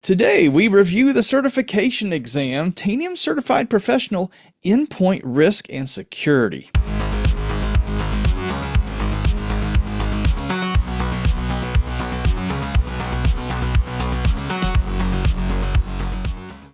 Today, we review the certification exam, Tanium Certified Professional, Endpoint Risk and Security.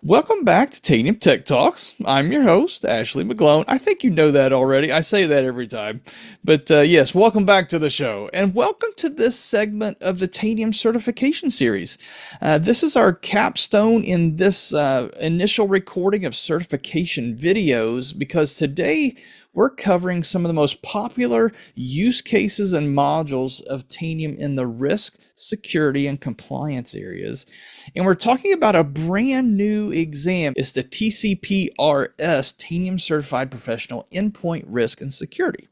Welcome back to Tanium Tech Talks. I'm your host, Ashley McGlone. I think you know that already. I say that every time. But yes, welcome back to the show. And welcome to this segment of the Tanium Certification Series. This is our capstone in this initial recording of certification videos because today we're covering some of the most popular use cases and modules of Tanium in the risk, security, and compliance areas. And we're talking about a brand new exam. It's the TCPRS, Tanium Certified Professional Endpoint Risk and Security.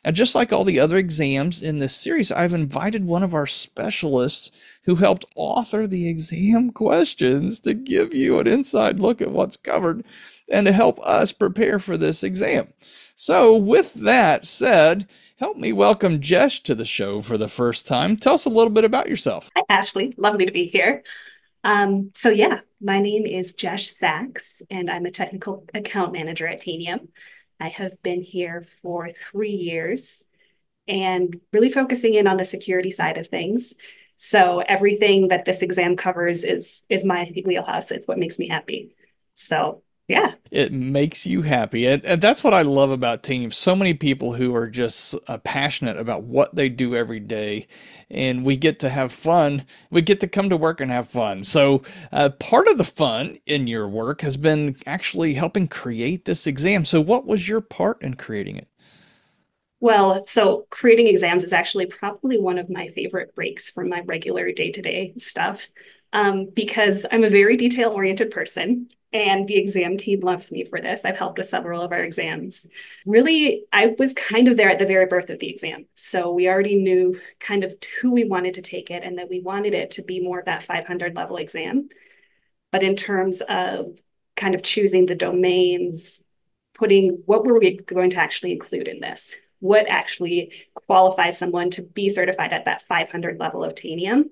Now, just like all the other exams in this series, I've invited one of our specialists who helped author the exam questions to give you an inside look at what's covered and to help us prepare for this exam. So with that said, help me welcome Jesh to the show for the first time. Tell us a little bit about yourself. Hi, Ashley. Lovely to be here. My name is Jesh Sachs, and I'm a technical account manager at Tanium. I have been here for 3 years and really focusing in on the security side of things. So everything that this exam covers is my wheelhouse. It's what makes me happy. So yeah. It makes you happy. And that's what I love about Tanium. So many people who are just passionate about what they do every day. And we get to have fun. We get to come to work and have fun. So part of the fun in your work has been actually helping create this exam. So what was your part in creating it? Well, so creating exams is actually probably one of my favorite breaks from my regular day-to-day stuff, because I'm a very detail-oriented person, and the exam team loves me for this. I've helped with several of our exams. Really, I was kind of there at the very birth of the exam. So we already knew kind of who we wanted to take it and that we wanted it to be more of that 500 level exam. But in terms of kind of choosing the domains, putting what were we going to actually include in this? What actually qualifies someone to be certified at that 500 level of Tanium?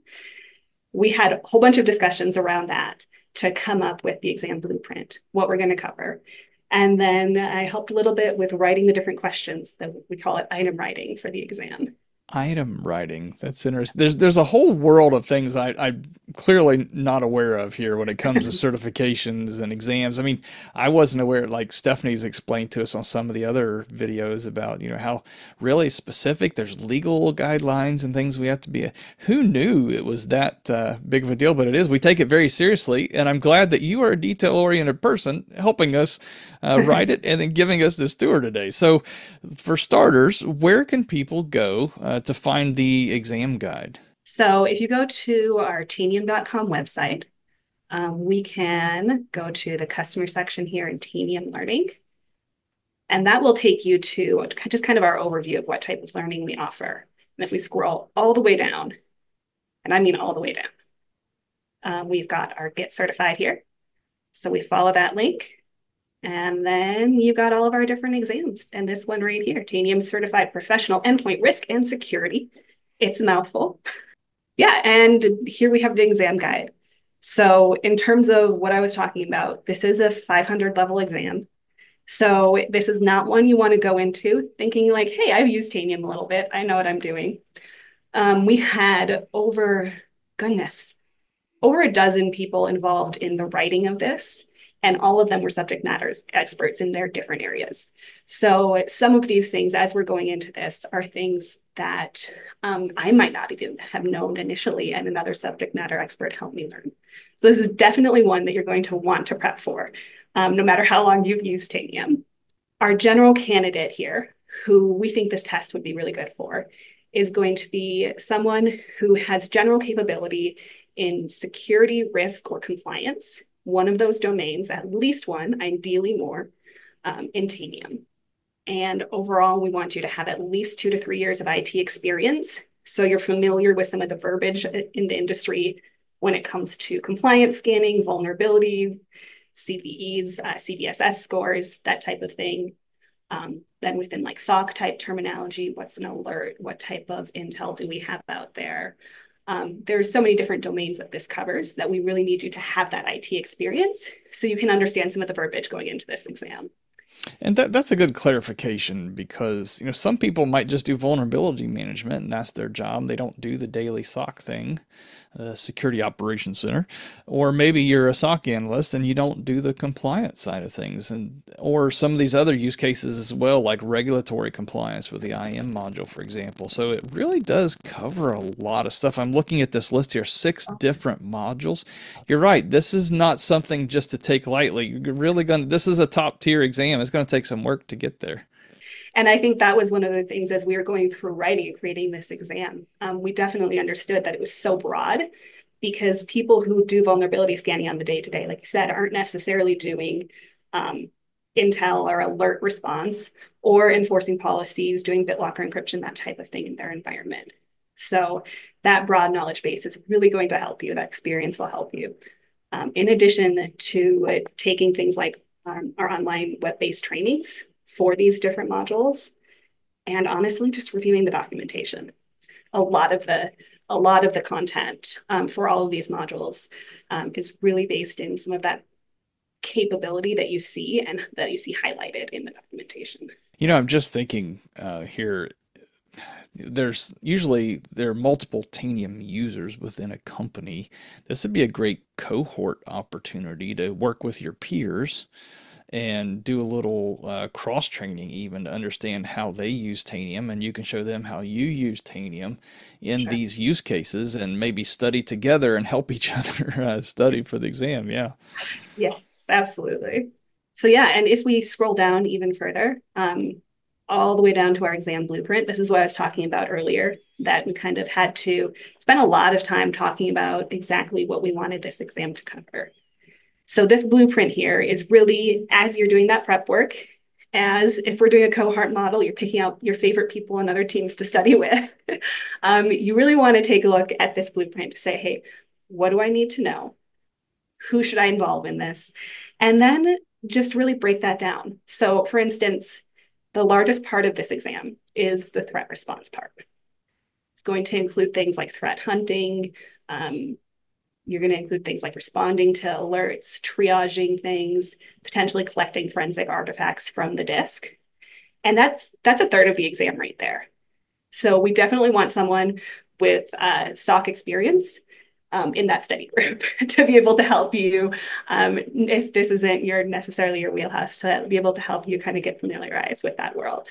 We had a whole bunch of discussions around that to come up with the exam blueprint, what we're going to cover. And then I helped a little bit with writing the different questions that we call it item writing for the exam. Item writing. That's interesting. There's a whole world of things I'm clearly not aware of here when it comes to certifications and exams. I mean, I wasn't aware, like Stephanie's explained to us on some of the other videos about, how really specific there's legal guidelines and things we have to be. Who knew it was that big of a deal? But it is. We take it very seriously, and I'm glad that you are a detail-oriented person helping us write it and then giving us this tour today. So, for starters, where can people go to find the exam guide? So if you go to our tanium.com website, we can go to the customer section here in Tanium Learning, and that will take you to just kind of our overview of what type of learning we offer. And if we scroll all the way down, and I mean all the way down, we've got our Get Certified here. So we follow that link, and then you've got all of our different exams. And this one right here, Tanium Certified Professional Endpoint Risk and Security. It's a mouthful. Yeah, and here we have the exam guide. So in terms of what I was talking about, this is a 500 level exam. So this is not one you want to go into thinking like, hey, I've used Tanium a little bit. I know what I'm doing. We had goodness, over a dozen people involved in the writing of this, and all of them were subject matter experts in their different areas. So some of these things, as we're going into this, are things that I might not even have known initially, and another subject matter expert helped me learn. So this is definitely one that you're going to want to prep for, no matter how long you've used Tanium. Our general candidate here, who we think this test would be really good for, is going to be someone who has general capability in security, risk, or compliance, one of those domains, at least one, ideally more, in Tanium. And overall, we want you to have at least 2 to 3 years of IT experience. So you're familiar with some of the verbiage in the industry when it comes to compliance scanning, vulnerabilities, CVEs, CVSS scores, that type of thing. Then within like SOC type terminology, what's an alert? What type of intel do we have out there? There's so many different domains that this covers that we really need you to have that IT experience so you can understand some of the verbiage going into this exam. And that's a good clarification because, some people might just do vulnerability management and that's their job. They don't do the daily SOC thing, Security Operations Center. Or maybe you're a SOC analyst and you don't do the compliance side of things. Or some of these other use cases as well, like regulatory compliance with the IM module, for example. So it really does cover a lot of stuff. I'm looking at this list here, 6 different modules. You're right. This is not something just to take lightly. You're really this is a top tier exam. It's going to take some work to get there. And I think that was one of the things as we were going through writing and creating this exam, we definitely understood that it was so broad because people who do vulnerability scanning on the day to day, like you said, aren't necessarily doing intel or alert response or enforcing policies, doing BitLocker encryption, that type of thing in their environment. So that broad knowledge base is really going to help you. That experience will help you. In addition to taking things like our online web-based trainings for these different modules, and honestly, just reviewing the documentation. A lot of the content for all of these modules is really based in some of that capability that you see and that you see highlighted in the documentation. I'm just thinking here. There are multiple Tanium users within a company. This would be a great cohort opportunity to work with your peers and do a little cross training even to understand how they use Tanium, and you can show them how you use Tanium in Sure. these use cases and maybe study together and help each other study for the exam. Yeah. Yes, absolutely. So yeah, and if we scroll down even further, all the way down to our exam blueprint, this is what I was talking about earlier, that we kind of had to spend a lot of time talking about exactly what we wanted this exam to cover. So this blueprint here is really, as you're doing that prep work, as if we're doing a cohort model, you're picking out your favorite people and other teams to study with. You really want to take a look at this blueprint to say, hey, what do I need to know? Who should I involve in this? And then just really break that down. So for instance, the largest part of this exam is the threat response part. It's going to include things like threat hunting. You're going to include things like responding to alerts, triaging things, potentially collecting forensic artifacts from the disk. And that's a third of the exam right there. So we definitely want someone with SOC experience in that study group to be able to help you if this isn't necessarily your wheelhouse, to be able to help you kind of get familiarized with that world.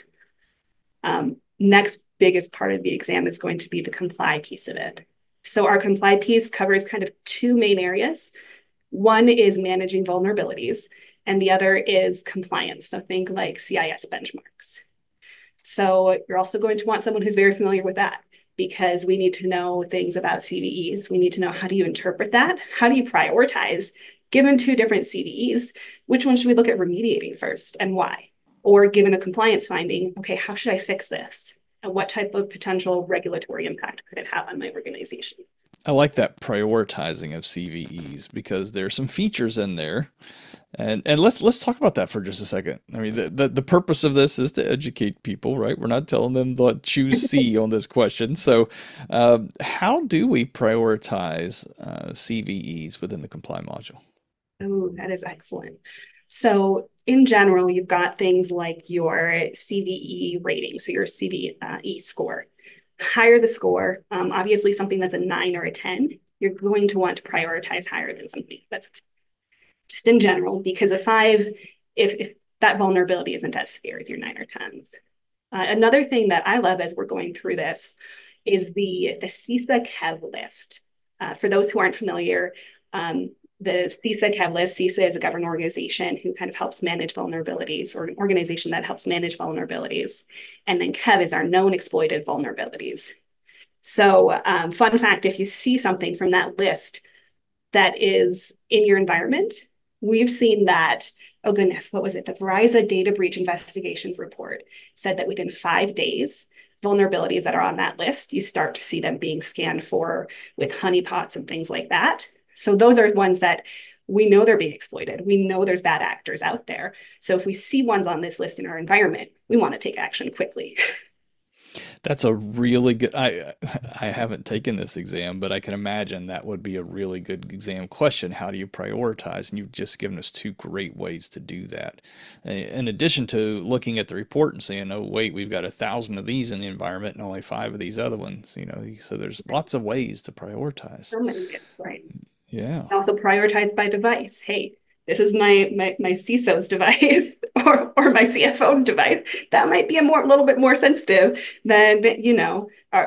Next biggest part of the exam is going to be the comply piece of it. So our comply piece covers kind of 2 main areas. One is managing vulnerabilities, and the other is compliance. So think like CIS benchmarks. So you're also going to want someone who's very familiar with that, because we need to know things about CVEs. We need to know, how do you interpret that? How do you prioritize? Given 2 different CVEs, which one should we look at remediating first and why? Or given a compliance finding, okay, how should I fix this? And what type of potential regulatory impact could it have on my organization? I like that prioritizing of CVEs because there's some features in there. And let's talk about that for just a second. I mean, the purpose of this is to educate people, right? We're not telling them to choose C on this question. So, how do we prioritize CVEs within the comply module? Oh, that is excellent. So in general, you've got things like your CVE rating, so your CVE score. Higher the score, obviously something that's a 9 or a 10, you're going to want to prioritize higher than something that's just in general, because a 5, if that vulnerability isn't as severe as your 9 or 10s. Another thing that I love as we're going through this is the CISA KEV list. For those who aren't familiar, the CISA KEV list, CISA is a government organization who kind of helps manage vulnerabilities, or an organization that helps manage vulnerabilities. And then KEV is our known exploited vulnerabilities. So fun fact, if you see something from that list that is in your environment, we've seen that, oh goodness, what was it? The Verizon data breach investigations report said that within 5 days, vulnerabilities that are on that list, you start to see them being scanned for with honeypots and things like that. So those are ones that we know they're being exploited. We know there's bad actors out there. So if we see ones on this list in our environment, we want to take action quickly. That's a really good, I haven't taken this exam, but I can imagine that would be a really good exam question. How do you prioritize? And you've just given us two great ways to do that. In addition to looking at the report and saying, oh, wait, we've got 1,000 of these in the environment and only five of these other ones, so there's lots of ways to prioritize. So many ways, right? Yeah. Also prioritize by device. Hey, this is my CISO's device or my CFO device. That might be a little bit more sensitive than,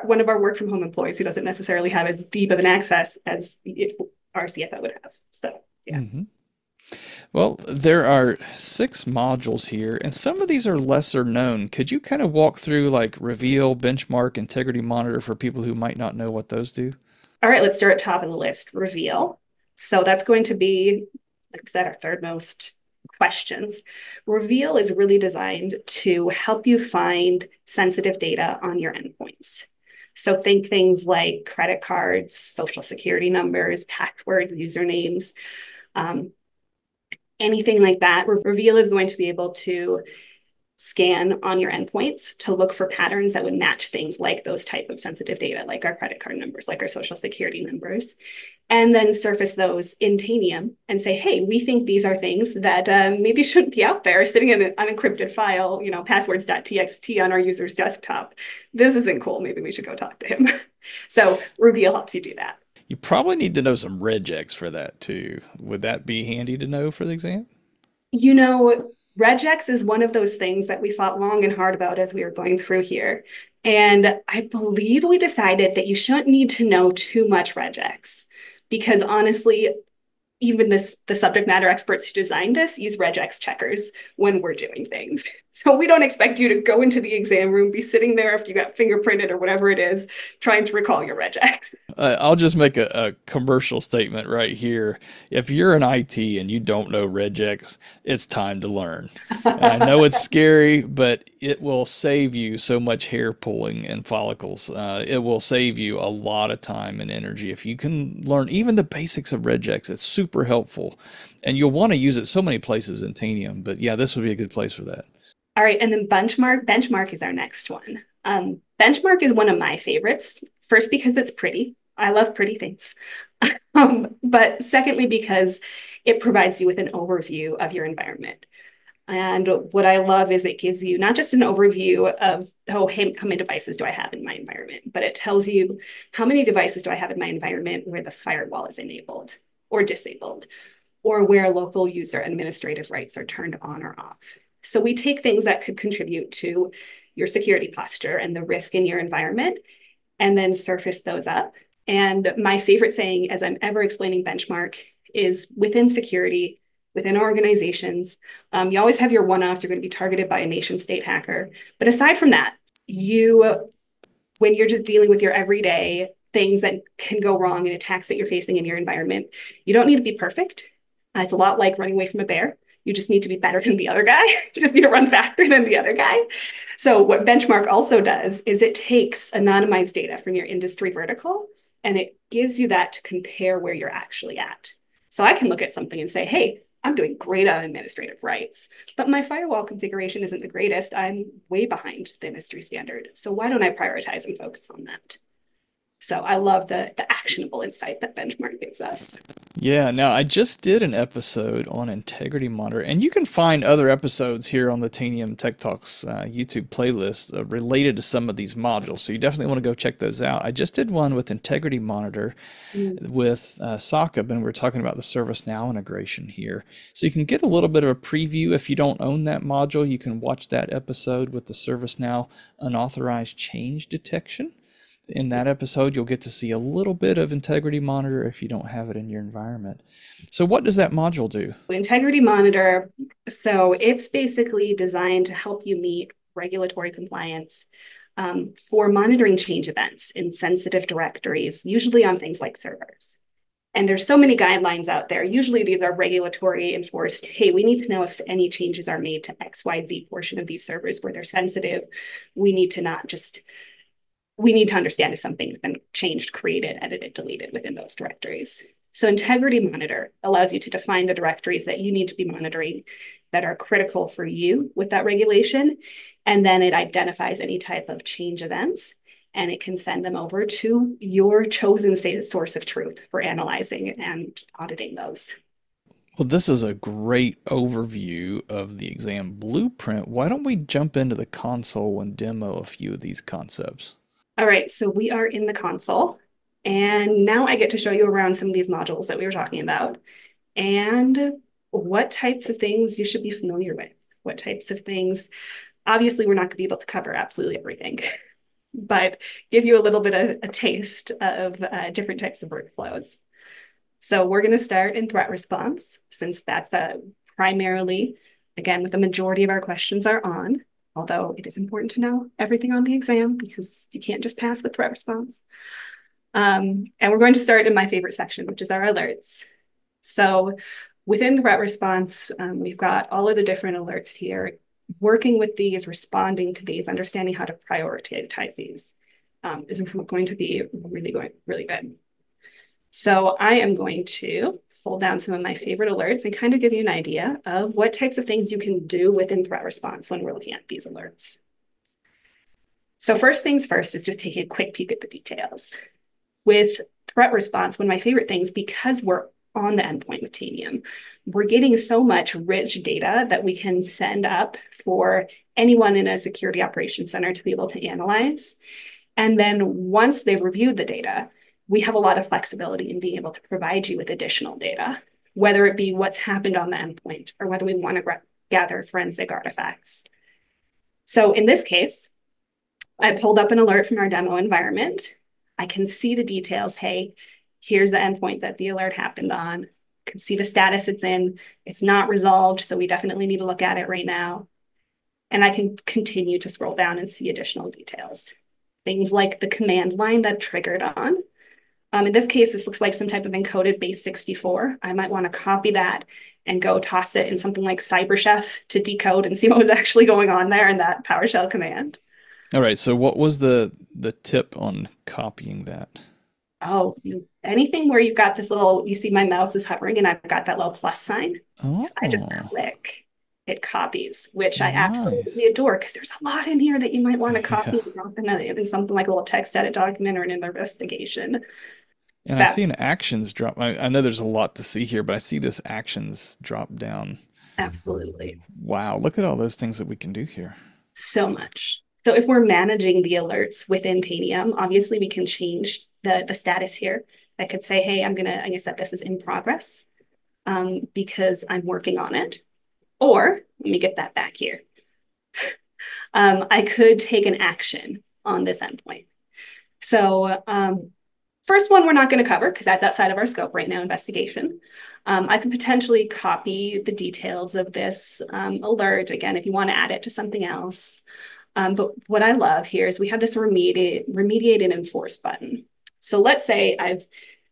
one of our work from home employees who doesn't necessarily have as deep of an access as our CFO would have. So yeah. Hmm. Well, there are six modules here, and some of these are lesser known. Could you kind of walk through like reveal, benchmark, integrity monitor for people who might not know what those do? All right, let's start at top of the list, reveal. So that's going to be, like I said, our third most questions. Reveal is really designed to help you find sensitive data on your endpoints. So think things like credit cards, social security numbers, password, usernames, um, anything like that. Reveal is going to be able to scan on your endpoints to look for patterns that would match things like those type of sensitive data, like our credit card numbers, like our social security numbers, and then surface those in Tanium and say, hey, we think these are things that maybe shouldn't be out there sitting in an unencrypted file, passwords.txt on our user's desktop. This isn't cool. Maybe we should go talk to him. So Reveal helps you do that. You probably need to know some regex for that too. Would that be handy to know for the exam? You know, RegEx is one of those things that we thought long and hard about as we were going through here. And I believe we decided that you shouldn't need to know too much RegEx because honestly, even the subject matter experts who designed this use regex checkers when we're doing things. So we don't expect you to go into the exam room, be sitting there if you got fingerprinted or whatever it is, trying to recall your regex. I'll just make a commercial statement right here. If you're in IT and you don't know regex, it's time to learn. I know it's scary, but it will save you so much hair pulling and follicles. It will save you a lot of time and energy. If you can learn even the basics of regex, it's super helpful. And you'll want to use it so many places in Tanium. But yeah, this would be a good place for that. All right, and then benchmark. Benchmark is our next one. Benchmark is one of my favorites. First, because it's pretty. I love pretty things. But secondly, because it provides you with an overview of your environment. And what I love is it gives you not just an overview of, oh, hey, how many devices do I have in my environment, but it tells you how many devices do I have in my environment where the firewall is enabled or disabled, or where local user administrative rights are turned on or off. So we take things that could contribute to your security posture and the risk in your environment and then surface those up. And my favorite saying as I'm ever explaining benchmark is within security, within organizations, you always have your one-offs are going to be targeted by a nation state hacker. But aside from that, when you're just dealing with your everyday things that can go wrong and attacks that you're facing in your environment, you don't need to be perfect. It's a lot like running away from a bear. You just need to be better than the other guy. You just need to run faster than the other guy. So what Benchmark also does is it takes anonymized data from your industry vertical and it gives you that to compare where you're actually at. So I can look at something and say, hey, I'm doing great on administrative rights, but my firewall configuration isn't the greatest. I'm way behind the industry standard. So why don't I prioritize and focus on that? So I love the actionable insight that Benchmark gives us. Yeah, now I just did an episode on Integrity Monitor, and you can find other episodes here on the Tanium Tech Talks YouTube playlist related to some of these modules. So you definitely want to go check those out. I just did one with Integrity Monitor with Sockab, and we're talking about the ServiceNow integration here. So you can get a little bit of a preview if you don't own that module. You can watch that episode with the ServiceNow unauthorized change detection. In that episode, you'll get to see a little bit of Integrity Monitor if you don't have it in your environment. So what does that module do? Integrity Monitor, so it's basically designed to help you meet regulatory compliance for monitoring change events in sensitive directories, usually on things like servers. And there's so many guidelines out there. Usually these are regulatory enforced. Hey, we need to know if any changes are made to XYZ portion of these servers where they're sensitive. We need to understand if something's been changed, created, edited, deleted within those directories. So Integrity Monitor allows you to define the directories that you need to be monitoring that are critical for you with that regulation. And then it identifies any type of change events and it can send them over to your chosen source of truth for analyzing and auditing those. Well, this is a great overview of the exam blueprint. Why don't we jump into the console and demo a few of these concepts? All right, so we are in the console. And now I get to show you around some of these modules that we were talking about and what types of things you should be familiar with. What types of things, obviously, we're not going to be able to cover absolutely everything, but give you a little bit of a taste of different types of workflows. So we're going to start in threat response, since that's primarily, again, what the majority of our questions are on, although it is important to know everything on the exam because you can't just pass with threat response. And we're going to start in my favorite section, which is our alerts. So within threat response, we've got all of the different alerts here. Working with these, responding to these, understanding how to prioritize these is going to be really good. So I am going to pull down some of my favorite alerts and kind of give you an idea of what types of things you can do within threat response when we're looking at these alerts. So first things first is just taking a quick peek at the details. With threat response, one of my favorite things, because we're on the endpoint with Tanium, we're getting so much rich data that we can send up for anyone in a security operations center to be able to analyze. And then once they've reviewed the data, we have a lot of flexibility in being able to provide you with additional data, whether it be what's happened on the endpoint or whether we want to gather forensic artifacts. So in this case, I pulled up an alert from our demo environment. I can see the details. Hey, here's the endpoint that the alert happened on. I can see the status it's in. It's not resolved, so we definitely need to look at it right now. And I can continue to scroll down and see additional details. Things like the command line that triggered on. In this case, this looks like some type of encoded base 64. I might want to copy that and go toss it in something like CyberChef to decode and see what was actually going on there in that PowerShell command. All right, so what was the tip on copying that? Oh, anything where you've got this little, you see my mouse is hovering and I've got that little plus sign. If I just Oh, click, it copies, which I absolutely nice. adore because there's a lot in here that you might want to Yeah. copy and drop in something like a little text edit document or in an investigation. And I That see an actions drop. I know there's a lot to see here, but I see this actions drop down. absolutely Wow, look at all those things that we can do here. so much. So if we're managing the alerts within Tanium, obviously we can change the status here. I could say, hey, I'm gonna set this as in progress because I'm working on it. Or let me get that back here. I could take an action on this endpoint. So first one we're not going to cover because that's outside of our scope right now, investigation. I could potentially copy the details of this alert, again, if you want to add it to something else. But what I love here is we have this remediate and enforce button. So let's say I've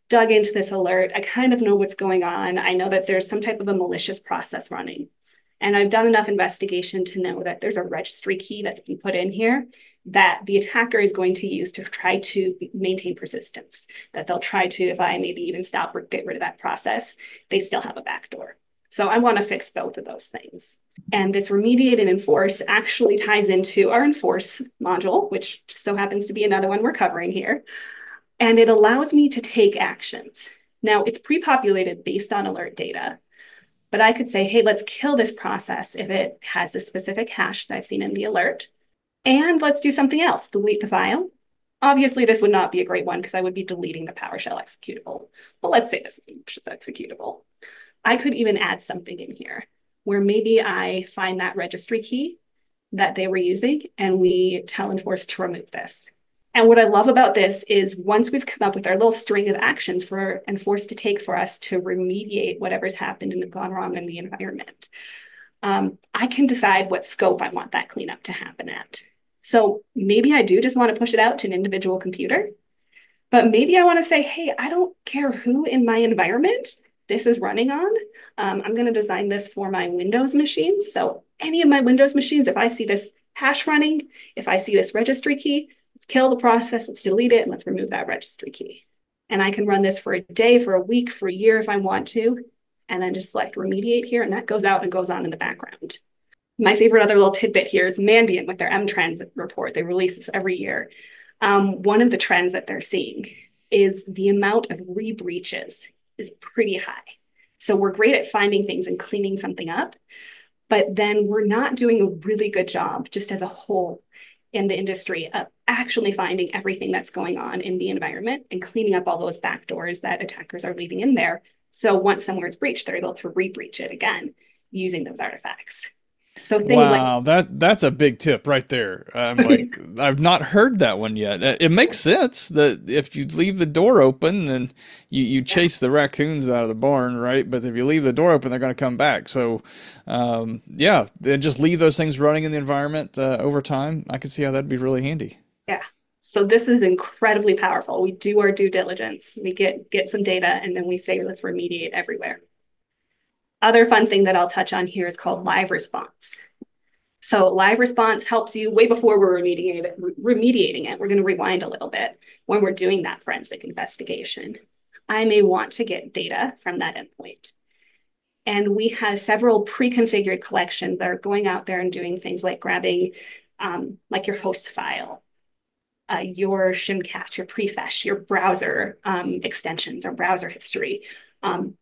dug into this alert. I kind of know what's going on. I know that there's some type of a malicious process running. And I've done enough investigation to know that there's a registry key that's been put in here that the attacker is going to use to try to maintain persistence, that they'll try to, if I maybe even stop or get rid of that process, they still have a backdoor. So I want to fix both of those things. And this remediate and enforce actually ties into our enforce module, which just so happens to be another one we're covering here. And it allows me to take actions. Now it's pre-populated based on alert data, but I could say, hey, let's kill this process if it has a specific hash that I've seen in the alert. And let's do something else, delete the file. Obviously, this would not be a great one because I would be deleting the PowerShell executable. But let's say this is executable. I could even add something in here where maybe I find that registry key that they were using and we tell Enforce to remove this. And what I love about this is once we've come up with our little string of actions for Enforce to take for us to remediate whatever's happened and gone wrong in the environment, I can decide what scope I want that cleanup to happen at. So maybe I do just want to push it out to an individual computer, but maybe I want to say, hey, I don't care who in my environment this is running on. I'm going to design this for my Windows machines. So any of my Windows machines, if I see this hash running, if I see this registry key, let's kill the process, let's delete it, and let's remove that registry key. And I can run this for a day, for a week, for a year if I want to, and then just select remediate here, and that goes out and goes on in the background. My favorite other little tidbit here is Mandiant with their M-Trends report. They release this every year. One of the trends that they're seeing is the amount of rebreaches is pretty high. So we're great at finding things and cleaning something up, but then we're not doing a really good job just as a whole in the industry of actually finding everything that's going on in the environment and cleaning up all those backdoors that attackers are leaving in there. So once somewhere is breached, they're able to re-breach it again using those artifacts. So things like Wow, that's a big tip right there. I'm like, I've not heard that one yet. It makes sense that if you leave the door open and you chase the raccoons out of the barn, right? But if you leave the door open, they're going to come back. So, yeah, then just leave those things running in the environment over time. I could see how that'd be really handy. yeah. So this is incredibly powerful. We do our due diligence. We get some data and then we say, let's remediate everywhere. Other fun thing that I'll touch on here is called live response. So live response helps you way before we're remediating it. We're going to rewind a little bit when we're doing that forensic investigation. I may want to get data from that endpoint. And we have several pre-configured collections that are going out there and doing things like grabbing like your host file, your shimcache, your prefetch, your browser extensions or browser history,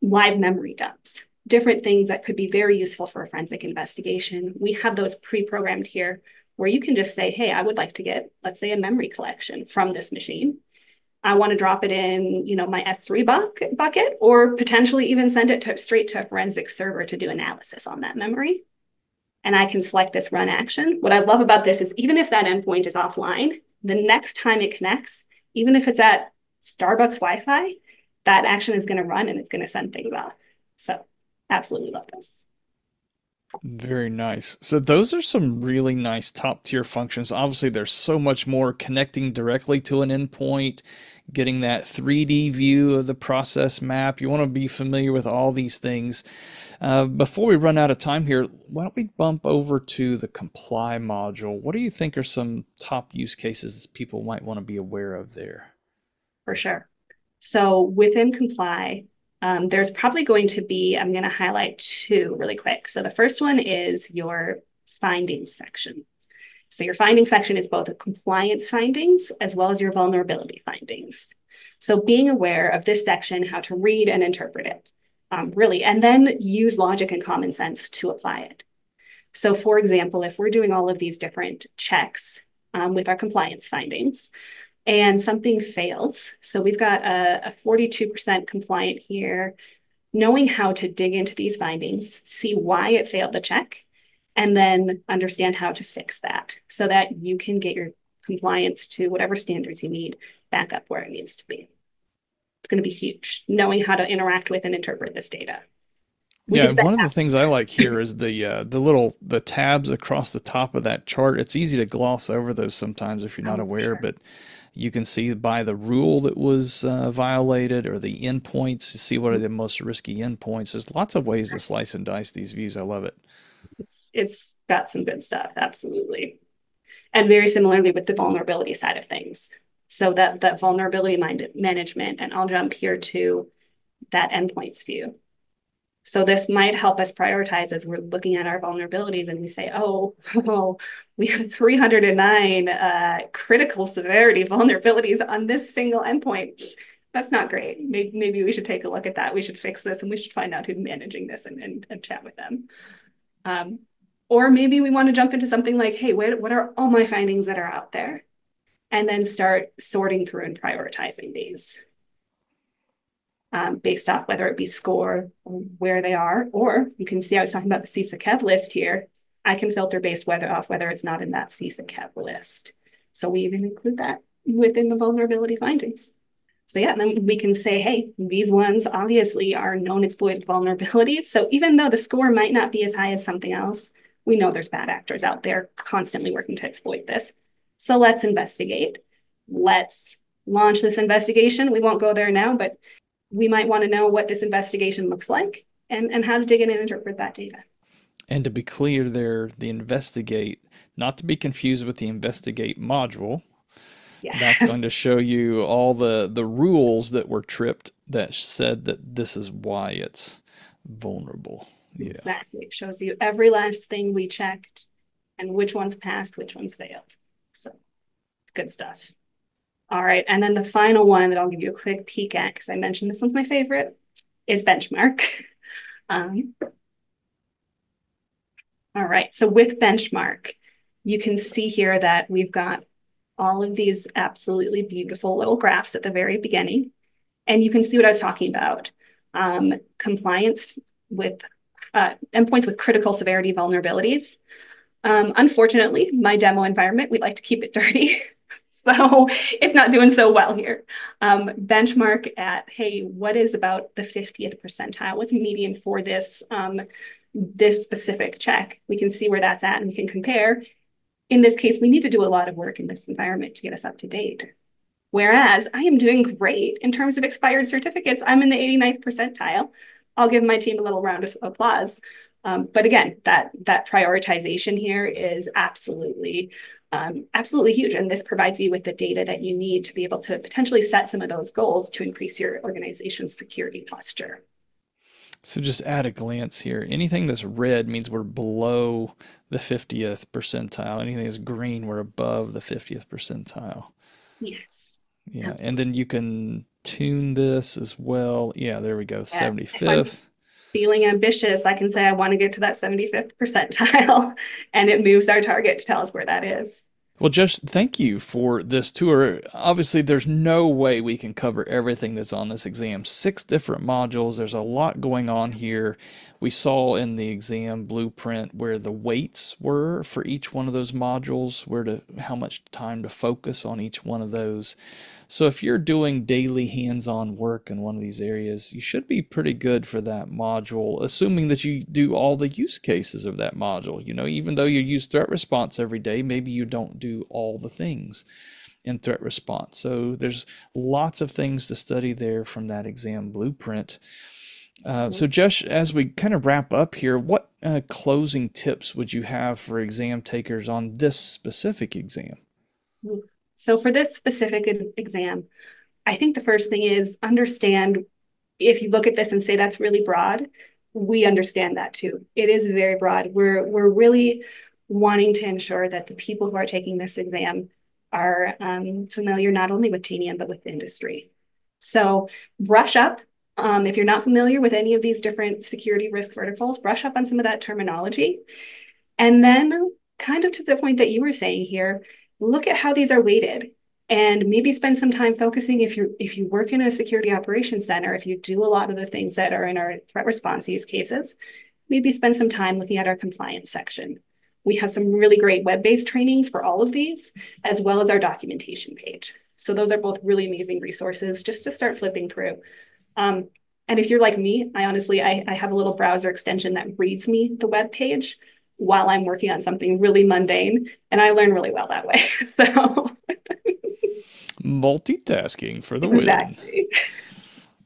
live memory dumps, different things that could be very useful for a forensic investigation. We have those pre-programmed here where you can just say, hey, I would like to get, let's say, a memory collection from this machine. I want to drop it in, my S3 bucket, or potentially even send it straight to a forensic server to do analysis on that memory. And I can select this run action. What I love about this is even if that endpoint is offline, the next time it connects, even if it's at Starbucks Wi-Fi, that action is going to run and it's going to send things off. So absolutely love this. Very nice. So those are some really nice top tier functions. Obviously, there's so much more connecting directly to an endpoint, getting that 3D view of the process map. You want to be familiar with all these things. Before we run out of time here, why don't we bump over to the comply module? What do you think are some top use cases people might want to be aware of there? For sure. So within comply, there's probably going to be, I'm going to highlight two really quick. So the first one is your findings section. So your findings section is both a compliance findings as well as your vulnerability findings. So being aware of this section, how to read and interpret it, really, and then use logic and common sense to apply it. So for example, if we're doing all of these different checks with our compliance findings, and something fails. So we've got a 42% compliant here, knowing how to dig into these findings, see why it failed the check, and then understand how to fix that so that you can get your compliance to whatever standards you need back up where it needs to be. It's going to be huge, knowing how to interact with and interpret this data. We Yeah, could spend one of the things I like here is the tabs across the top of that chart. It's easy to gloss over those sometimes if you're not aware, sure. but you can see by the rule that was violated or the endpoints to see what are the most risky endpoints. There's lots of ways to slice and dice these views. I love it. It's got some good stuff, absolutely. And very similarly with the vulnerability side of things. So that vulnerability management, and I'll jump here to that endpoints view. So this might help us prioritize as we're looking at our vulnerabilities and we say, oh, we have 309 critical severity vulnerabilities on this single endpoint. That's not great. Maybe we should take a look at that. We should fix this and we should find out who's managing this and chat with them. Or maybe we want to jump into something like, hey, what are all my findings that are out there? And then start sorting through and prioritizing these based off whether it be score, or where they are, or you can see I was talking about the CISA Kev list here. I can filter based off whether it's not in that CISA Kev list. So we even include that within the vulnerability findings. So yeah, and then we can say, hey, these ones obviously are known exploited vulnerabilities. So even though the score might not be as high as something else, we know there's bad actors out there constantly working to exploit this. So let's investigate. Let's launch this investigation. We won't go there now, but we might want to know what this investigation looks like and how to dig in and interpret that data. And to be clear there, the investigate, not to be confused with the investigate module, That's Yes, going to show you all the rules that were tripped that said that this is why it's vulnerable. Yeah. exactly. It shows you every last thing we checked and which ones passed, which ones failed. So it's good stuff. All right. And then the final one that I'll give you a quick peek at, because I mentioned this one's my favorite, is benchmark. Um, all right. So with benchmark, you can see here that we've got all of these absolutely beautiful little graphs at the very beginning. And you can see what I was talking about. Compliance with endpoints with critical severity vulnerabilities. Unfortunately, my demo environment, we like to keep it dirty. So it's not doing so well here. Benchmark at, hey, what is about the 50th percentile? What's median for this specific check? We can see where that's at and we can compare. In this case, we need to do a lot of work in this environment to get us up to date. Whereas I am doing great in terms of expired certificates. I'm in the 89th percentile. I'll give my team a little round of applause. But again, that prioritization here is absolutely huge. And this provides you with the data that you need to be able to potentially set some of those goals to increase your organization's security posture. So just at a glance here, anything that's red means we're below the 50th percentile. Anything that's green, we're above the 50th percentile. Yes, Yeah, and absolutely. then you can tune this as well. Yeah, there we go, Yes. If I'm 75th. feeling ambitious, I can say I want to get to that 75th percentile, and it moves our target to tell us where that is. Well, Jesh, thank you for this tour. Obviously, there's no way we can cover everything that's on this exam. 6 different modules. There's a lot going on here. We saw in the exam blueprint where the weights were for each one of those modules, how much time to focus on each one of those. So if you're doing daily hands-on work in one of these areas, you should be pretty good for that module, assuming that you do all the use cases of that module. Even though you use threat response every day, maybe you don't do all the things in threat response. So there's lots of things to study there from that exam blueprint. So Jesh, as we kind of wrap up here, what closing tips would you have for exam takers on this specific exam? So for this specific exam, I think the first thing is understand if you look at this and say that's really broad, we understand that too. It is very broad. We're really wanting to ensure that the people who are taking this exam are familiar not only with Tanium but with the industry. So brush up. If you're not familiar with any of these different security risk verticals, brush up on some of that terminology. And then, kind of to the point that you were saying here, look at how these are weighted and maybe spend some time focusing if you work in a security operations center, if you do a lot of the things that are in our threat response use cases, maybe spend some time looking at our compliance section. We have some really great web-based trainings for all of these, as well as our documentation page. So those are both really amazing resources just to start flipping through. Um, and if you're like me, I have a little browser extension that reads me the web page while I'm working on something really mundane, and I learn really well that way. So Multitasking for the win. exactly.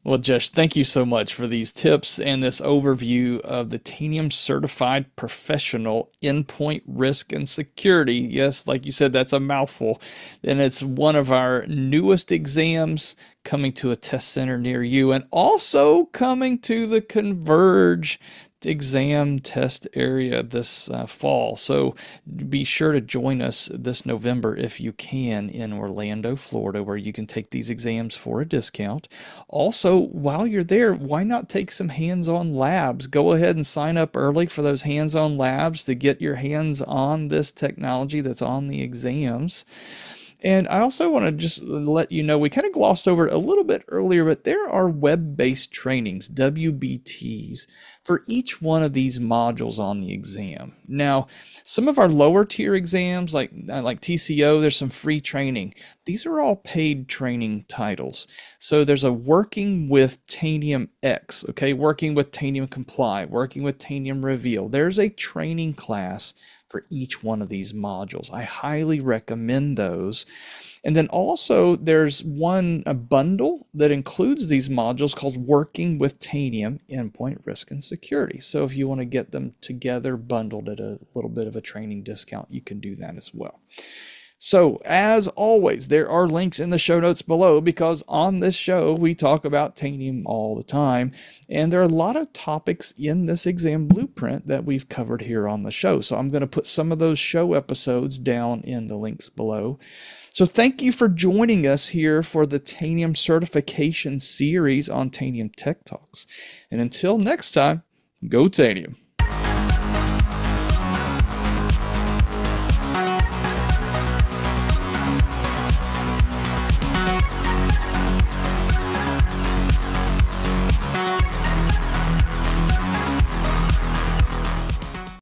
Well, Jesh, thank you so much for these tips and this overview of the Tanium Certified Professional Endpoint Risk and Security. Yes, like you said, that's a mouthful. And it's one of our newest exams coming to a test center near you and also coming to the CONVERGE exam test area this fall. So be sure to join us this November if you can in Orlando, Florida, where you can take these exams for a discount. Also, while you're there, why not take some hands-on labs? Go ahead and sign up early for those hands-on labs to get your hands on this technology that's on the exams. And I also want to just let you know, we kind of glossed over it a little bit earlier, but there are web-based trainings, WBTs, for each one of these modules on the exam. Now, some of our lower tier exams, like TCO, there's some free training. These are all paid training titles. So there's a working with Tanium X, okay, working with Tanium Comply, working with Tanium Reveal. There's a training class for each one of these modules. I highly recommend those. And then also there's a bundle that includes these modules called Working with Tanium Endpoint Risk and Security. So if you want to get them together bundled at a little bit of a training discount, you can do that as well. So, as always, there are links in the show notes below because on this show we talk about Tanium all the time, and there are a lot of topics in this exam blueprint that we've covered here on the show. So, I'm going to put some of those show episodes down in the links below. So, thank you for joining us here for the Tanium certification series on Tanium Tech Talks. And until next time, go Tanium.